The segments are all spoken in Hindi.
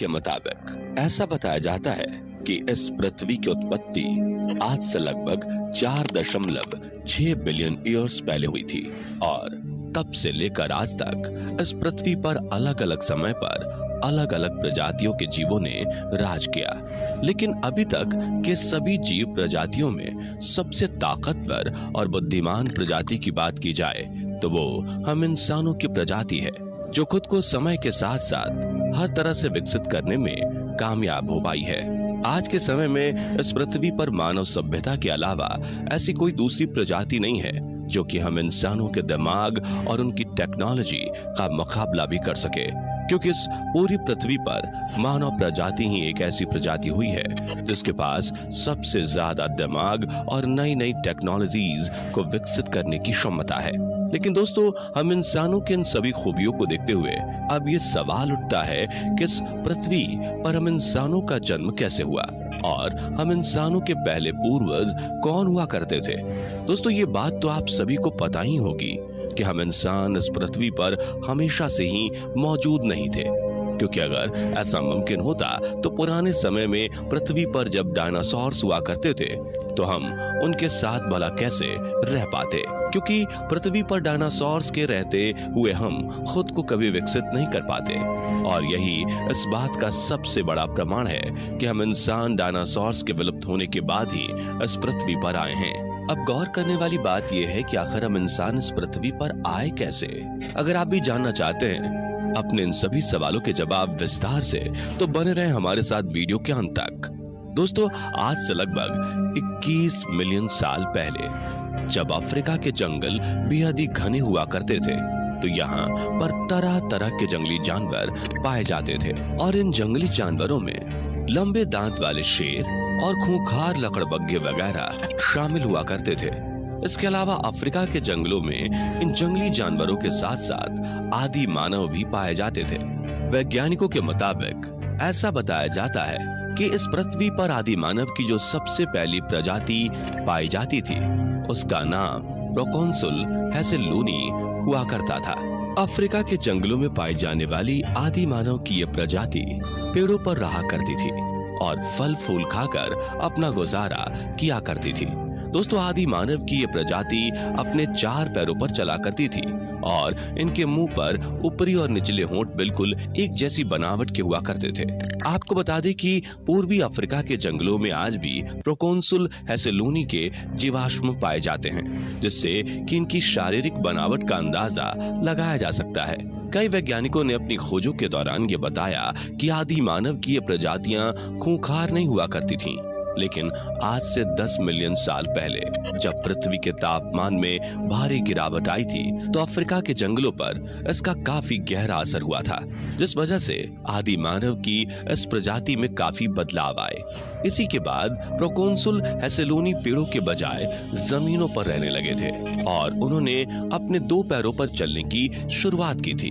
के मुताबिक ऐसा बताया जाता है कि इस पृथ्वी की उत्पत्ति आज से लगभग 4.6 बिलियन ईयर्स पहले हुई थी और तब से लेकर आज तक इस पृथ्वी पर अलग अलग समय पर अलग अलग प्रजातियों के जीवों ने राज किया। लेकिन अभी तक के सभी जीव प्रजातियों में सबसे ताकतवर और बुद्धिमान प्रजाति की बात की जाए तो वो हम इंसानों की प्रजाति है, जो खुद को समय के साथ साथ हर तरह से विकसित करने में कामयाब हो पाई है। आज के समय में इस पृथ्वी पर मानव सभ्यता के अलावा ऐसी कोई दूसरी प्रजाति नहीं है जो कि हम इंसानों के दिमाग और उनकी टेक्नोलॉजी का मुकाबला भी कर सके, क्योंकि इस पूरी पृथ्वी पर मानव प्रजाति ही एक ऐसी प्रजाति हुई है जिसके पास सबसे ज्यादा दिमाग और नई नई टेक्नोलॉजीज को विकसित करने की क्षमता है। लेकिन दोस्तों, हम इंसानों के इन सभी खूबियों को देखते हुए अब ये सवाल उठता है कि इस पृथ्वी पर हम इंसानों का जन्म कैसे हुआ और हम इंसानों के पहले पूर्वज कौन हुआ करते थे। दोस्तों, ये बात तो आप सभी को पता ही होगी कि हम इंसान इस पृथ्वी पर हमेशा से ही मौजूद नहीं थे, क्योंकि अगर ऐसा मुमकिन होता तो पुराने समय में पृथ्वी पर जब डायनासोर्स हुआ करते थे तो हम उनके साथ भला कैसे रह पाते, क्योंकि पृथ्वी पर डायनासोर्स के रहते हुए हम खुद को कभी विकसित नहीं कर पाते। और यही इस बात का सबसे बड़ा प्रमाण है कि हम इंसान डायनासोर्स के विलुप्त होने के बाद ही इस पृथ्वी पर आए हैं। अब गौर करने वाली बात यह है कि आखिर हम इंसान इस पृथ्वी पर आए कैसे। अगर आप भी जानना चाहते हैं अपने इन सभी सवालों के जवाब विस्तार से, तो बने रहे हमारे साथ वीडियो के अंत तक। दोस्तों, आज से लगभग 21 मिलियन साल पहले जब अफ्रीका के जंगल बेहद ही घने हुआ करते थे तो यहाँ पर तरह तरह के जंगली जानवर पाए जाते थे और इन जंगली जानवरों में लंबे दांत वाले शेर और खूंखार लकड़बग्घे वगैरह शामिल हुआ करते थे। इसके अलावा अफ्रीका के जंगलों में इन जंगली जानवरों के साथ साथ आदि मानव भी पाए जाते थे। वैज्ञानिकों के मुताबिक ऐसा बताया जाता है कि इस पृथ्वी पर आदि मानव की जो सबसे पहली प्रजाति पाई जाती थी उसका नाम प्रोकोंसुल हेसेलूनी हुआ करता था। अफ्रीका के जंगलों में पाई जाने वाली आदि मानव की यह प्रजाति पेड़ों पर रहा करती थी और फल फूल खाकर अपना गुजारा किया करती थी। दोस्तों, आदि मानव की ये प्रजाति अपने 4 पैरों पर चला करती थी और इनके मुंह पर ऊपरी और निचले होंठ बिल्कुल एक जैसी बनावट के हुआ करते थे। आपको बता दें कि पूर्वी अफ्रीका के जंगलों में आज भी प्रोकोंसुल हेसेलूनी के जीवाश्म पाए जाते हैं, जिससे कि इनकी शारीरिक बनावट का अंदाजा लगाया जा सकता है। कई वैज्ञानिकों ने अपनी खोजों के दौरान ये बताया कि आदि मानव की ये प्रजातियां खूंखार नहीं हुआ करती थीं, लेकिन आज से 10 मिलियन साल पहले जब पृथ्वी के तापमान में भारी गिरावट आई थी तो अफ्रीका के जंगलों पर इसका काफी गहरा असर हुआ था, जिस वजह से आदि मानव की इस प्रजाति में काफी बदलाव आए। इसी के बाद प्रोकोंसुल हेसेलूनी पेड़ों के बजाय जमीनों पर रहने लगे थे और उन्होंने अपने 2 पैरों पर चलने की शुरुआत की थी।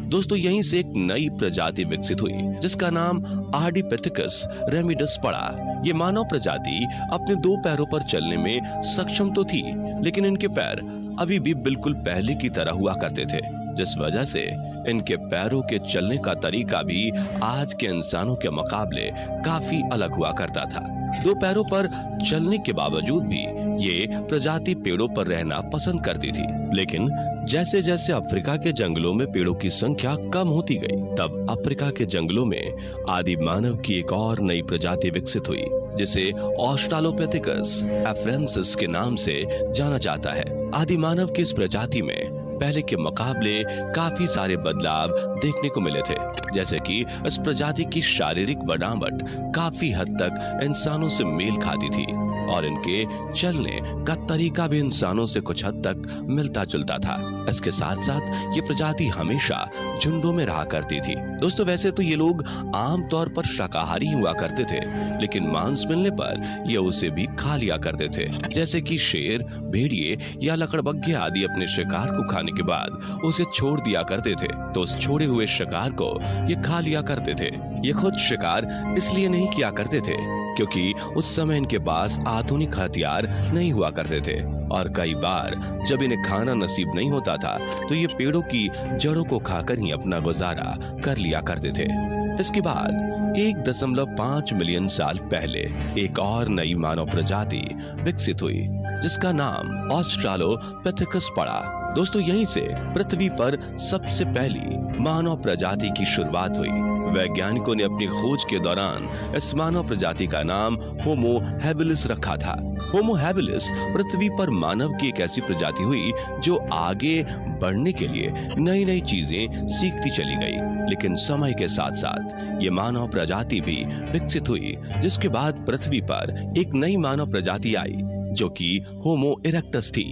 दोस्तों, यहीं से एक नई प्रजाति विकसित हुई जिसका नाम आर्डिपिथेकस रेमिडस पड़ा। ये मानव प्रजाति अपने 2 पैरों पर चलने में सक्षम तो थी, लेकिन इनके पैर अभी भी बिल्कुल पहले की तरह हुआ करते थे, जिस वजह से इनके पैरों के चलने का तरीका भी आज के इंसानों के मुकाबले काफी अलग हुआ करता था। 2 पैरों पर चलने के बावजूद भी ये प्रजाति पेड़ों पर रहना पसंद करती थी, लेकिन जैसे जैसे अफ्रीका के जंगलों में पेड़ों की संख्या कम होती गई, तब अफ्रीका के जंगलों में आदि मानव की एक और नई प्रजाति विकसित हुई, जिसे ऑस्ट्रालोपिथेकस एफ्रेंसिस के नाम से जाना जाता है। आदि मानव की इस प्रजाति में पहले के मुकाबले काफी सारे बदलाव देखने को मिले थे, जैसे कि इस प्रजाति की शारीरिक बनावट काफी हद तक इंसानों से मेल खाती थी और इनके चलने का तरीका भी इंसानों से कुछ हद तक मिलता जुलता था। इसके साथ साथ ये प्रजाति हमेशा झुंडों में रहा करती थी। दोस्तों, वैसे तो ये लोग आमतौर पर शाकाहारी हुआ करते थे, लेकिन मांस मिलने पर ये उसे भी खा लिया करते थे, जैसे कि शेर, भेड़िए या लकड़बग्घे आदि अपने शिकार को खाने के बाद उसे छोड़ दिया करते थे, तो उस छोड़े हुए शिकार को ये खा लिया करते थे। ये खुद शिकार इसलिए नहीं किया करते थे क्योंकि उस समय इनके पास आधुनिक हथियार नहीं हुआ करते थे और कई बार जब इन्हें खाना नसीब नहीं होता था तो ये पेड़ों की जड़ों को खाकर ही अपना गुजारा कर लिया करते थे। इसके बाद 1.5 मिलियन साल पहले एक और नई मानव प्रजाति विकसित हुई जिसका नाम ऑस्ट्रालोपिथेकस पड़ा। दोस्तों यहीं से पृथ्वी पर सबसे पहली मानव प्रजाति की शुरुआत हुई। वैज्ञानिकों ने अपनी खोज के दौरान इस मानव प्रजाति का नाम होमो हैबिलिस रखा था। होमो हैबिलिस पृथ्वी पर मानव की एक ऐसी प्रजाति हुई जो आगे बढ़ने के लिए नई नई चीजें सीखती चली गई। लेकिन समय के साथ साथ ये मानव प्रजाति भी विकसित हुई, जिसके बाद पृथ्वी पर एक नई मानव प्रजाति आई जो कि होमो इरेक्टस थी।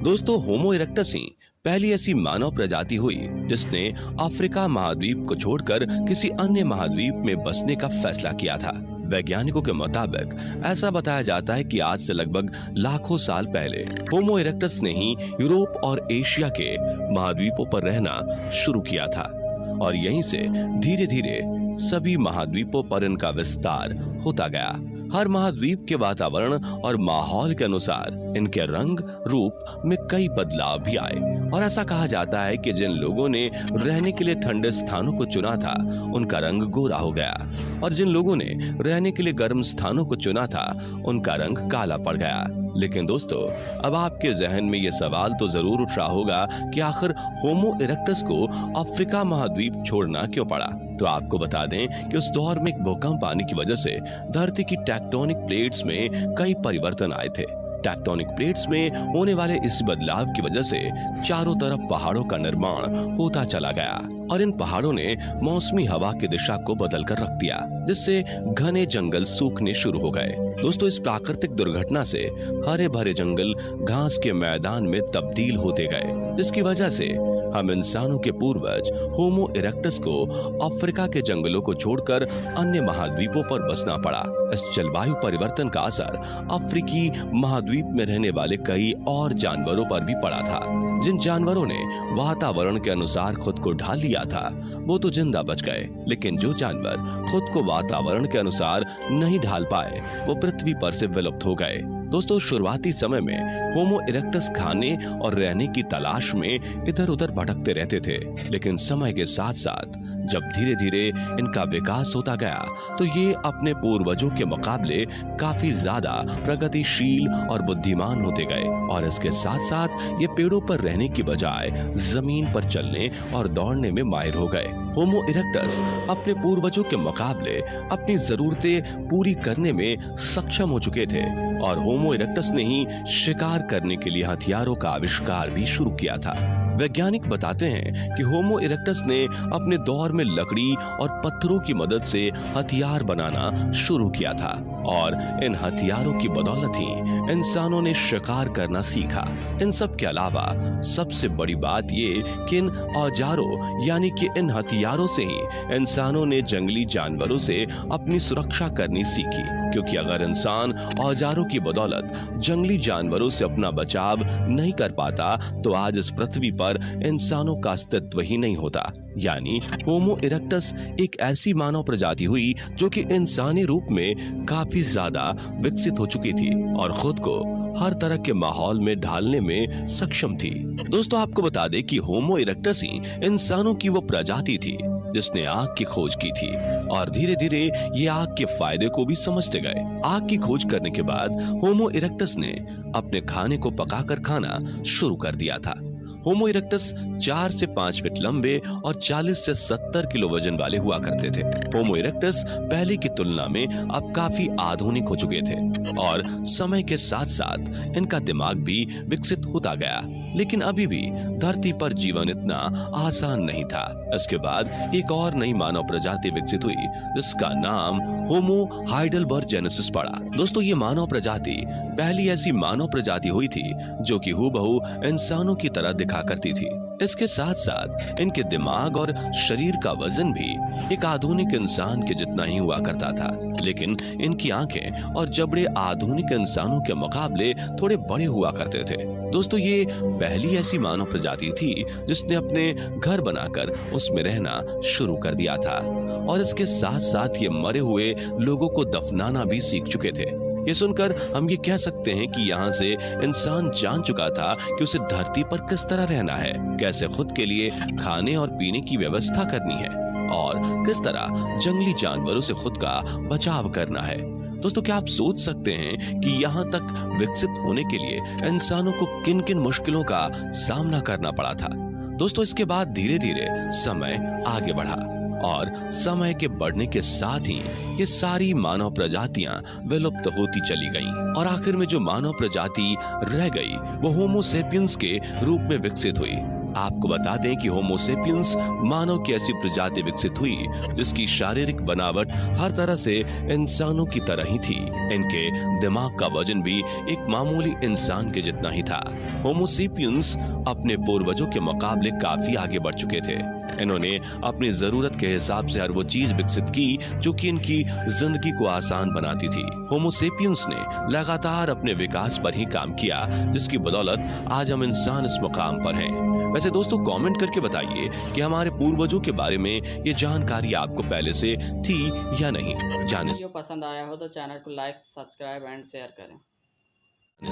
दोस्तों होमो इरेक्टस ही पहली ऐसी मानव प्रजाति हुई जिसने अफ्रीका महाद्वीप को छोड़कर किसी अन्य महाद्वीप में बसने का फैसला किया था। वैज्ञानिकों के मुताबिक ऐसा बताया जाता है कि आज से लगभग लाखों साल पहले होमो इरेक्टस ने ही यूरोप और एशिया के महाद्वीपों पर रहना शुरू किया था और यहीं से धीरे धीरे सभी महाद्वीपों पर इनका विस्तार होता गया। हर महाद्वीप के वातावरण और माहौल के अनुसार इनके रंग रूप में कई बदलाव भी आए और ऐसा कहा जाता है कि जिन लोगों ने रहने के लिए ठंडे स्थानों को चुना था उनका रंग गोरा हो गया और जिन लोगों ने रहने के लिए गर्म स्थानों को चुना था उनका रंग काला पड़ गया। लेकिन दोस्तों अब आपके जहन में ये सवाल तो जरूर उठ रहा होगा कि आखिर होमो इरेक्टस को अफ्रीका महाद्वीप छोड़ना क्यों पड़ा। तो आपको बता दें कि उस दौर में एक भूकंप आने की वजह से धरती की टेक्टोनिक प्लेट्स में कई परिवर्तन आए थे। टेक्टोनिक प्लेट्स में होने वाले इस बदलाव की वजह से चारों तरफ पहाड़ों का निर्माण होता चला गया और इन पहाड़ों ने मौसमी हवा की दिशा को बदल कर रख दिया, जिससे घने जंगल सूखने शुरू हो गए। दोस्तों इस प्राकृतिक दुर्घटना से हरे भरे जंगल घास के मैदान में तब्दील होते गए, जिसकी वजह से हम इंसानों के पूर्वज होमो इरेक्टस को अफ्रीका के जंगलों को छोड़कर अन्य महाद्वीपों पर बसना पड़ा। इस जलवायु परिवर्तन का असर अफ्रीकी महाद्वीप में रहने वाले कई और जानवरों पर भी पड़ा था। जिन जानवरों ने वातावरण के अनुसार खुद को ढाल लिया था वो तो जिंदा बच गए, लेकिन जो जानवर खुद को वातावरण के अनुसार नहीं ढाल पाए वो पृथ्वी पर से विलुप्त हो गए। दोस्तों शुरुआती समय में होमो इरेक्टस खाने और रहने की तलाश में इधर उधर भटकते रहते थे, लेकिन समय के साथ साथ जब धीरे धीरे इनका विकास होता गया तो ये अपने पूर्वजों के मुकाबले काफी ज्यादा प्रगतिशील और बुद्धिमान होते गए और इसके साथ साथ ये पेड़ों पर रहने की बजाय जमीन पर चलने और दौड़ने में माहिर हो गए। होमो इरेक्टस अपने पूर्वजों के मुकाबले अपनी जरूरतें पूरी करने में सक्षम हो चुके थे और होमो इरेक्टस ने ही शिकार करने के लिए हथियारों का आविष्कार भी शुरू किया था। वैज्ञानिक बताते हैं कि होमो इरेक्टस ने अपने दौर में लकड़ी और पत्थरों की मदद से हथियार बनाना शुरू किया था और इन हथियारों की बदौलत ही इंसानों ने शिकार करना सीखा। इन सब के अलावा सबसे बड़ी बात ये कि इन औजारों यानी कि इन हथियारों से ही इंसानों ने जंगली जानवरों से अपनी सुरक्षा करनी सीखी, क्योंकि अगर इंसान औजारों की बदौलत जंगली जानवरों से अपना बचाव नहीं कर पाता तो आज इस पृथ्वी पर इंसानों का अस्तित्व ही नहीं होता। यानी होमो इरेक्टस एक ऐसी मानव प्रजाति हुई जो कि इंसानी रूप में काफी ज्यादा विकसित हो चुकी थी और खुद को हर तरह के माहौल में ढालने में सक्षम थी। दोस्तों आपको बता दें कि होमो इरेक्टस ही इंसानों की वो प्रजाति थी जिसने आग की खोज की थी और धीरे धीरे ये आग के फायदे को भी समझते गए। आग की खोज करने के बाद होमो इरेक्टस ने अपने खाने को पकाकर खाना शुरू कर दिया था। होमो इरेक्टस 4 से 5 फीट लंबे और 40 से 70 किलो वजन वाले हुआ करते थे। होमो इरेक्टस पहले की तुलना में अब काफी आधुनिक हो चुके थे और समय के साथ साथ इनका दिमाग भी विकसित होता गया, लेकिन अभी भी धरती पर जीवन इतना आसान नहीं था। इसके बाद एक और नई मानव प्रजाति विकसित हुई जिसका नाम होमो हाइडेलबर्जेनेसिस पड़ा। दोस्तों ये मानव प्रजाति पहली ऐसी मानव प्रजाति हुई थी जो कि हूबहू इंसानों की तरह दिखा करती थी। इसके साथ साथ इनके दिमाग और शरीर का वजन भी एक आधुनिक इंसान के जितना ही हुआ करता था, लेकिन इनकी आंखें और जबड़े आधुनिक इंसानों के मुकाबले थोड़े बड़े हुआ करते थे। दोस्तों ये पहली ऐसी मानव प्रजाति थी जिसने अपने घर बनाकर उसमें रहना शुरू कर दिया था और इसके साथ साथ ये मरे हुए लोगों को दफनाना भी सीख चुके थे। ये सुनकर हम ये कह सकते हैं कि यहाँ से इंसान जान चुका था कि उसे धरती पर किस तरह रहना है, कैसे खुद के लिए खाने और पीने की व्यवस्था करनी है और किस तरह जंगली जानवरों से खुद का बचाव करना है। दोस्तों, क्या आप सोच सकते हैं कि यहाँ तक विकसित होने के लिए इंसानों को किन किन मुश्किलों का सामना करना पड़ा था। दोस्तों, इसके बाद धीरे धीरे समय आगे बढ़ा और समय के बढ़ने के साथ ही ये सारी मानव प्रजातियां विलुप्त होती चली गईं और आखिर में जो मानव प्रजाति रह गई वो होमो सेपियंस के रूप में विकसित हुई। आपको बता दें कि होमो सेपियंस मानव की ऐसी प्रजाति विकसित हुई जिसकी शारीरिक बनावट हर तरह से इंसानों की तरह ही थी। इनके दिमाग का वजन भी एक मामूली इंसान के जितना ही था। होमो सेपियंस अपने पूर्वजों के मुकाबले काफी आगे बढ़ चुके थे। इन्होंने अपनी जरूरत के हिसाब से हर वो चीज विकसित की जो कि इनकी जिंदगी को आसान बनाती थी। होमो सेपियंस ने लगातार अपने विकास पर ही काम किया जिसकी बदौलत आज हम इंसान इस मुकाम पर हैं। वैसे दोस्तों, कमेंट करके बताइए कि हमारे पूर्वजों के बारे में ये जानकारी आपको पहले से थी या नहीं। वीडियो पसंद आया हो तो चैनल को लाइक, सब्सक्राइब एंड शेयर करें।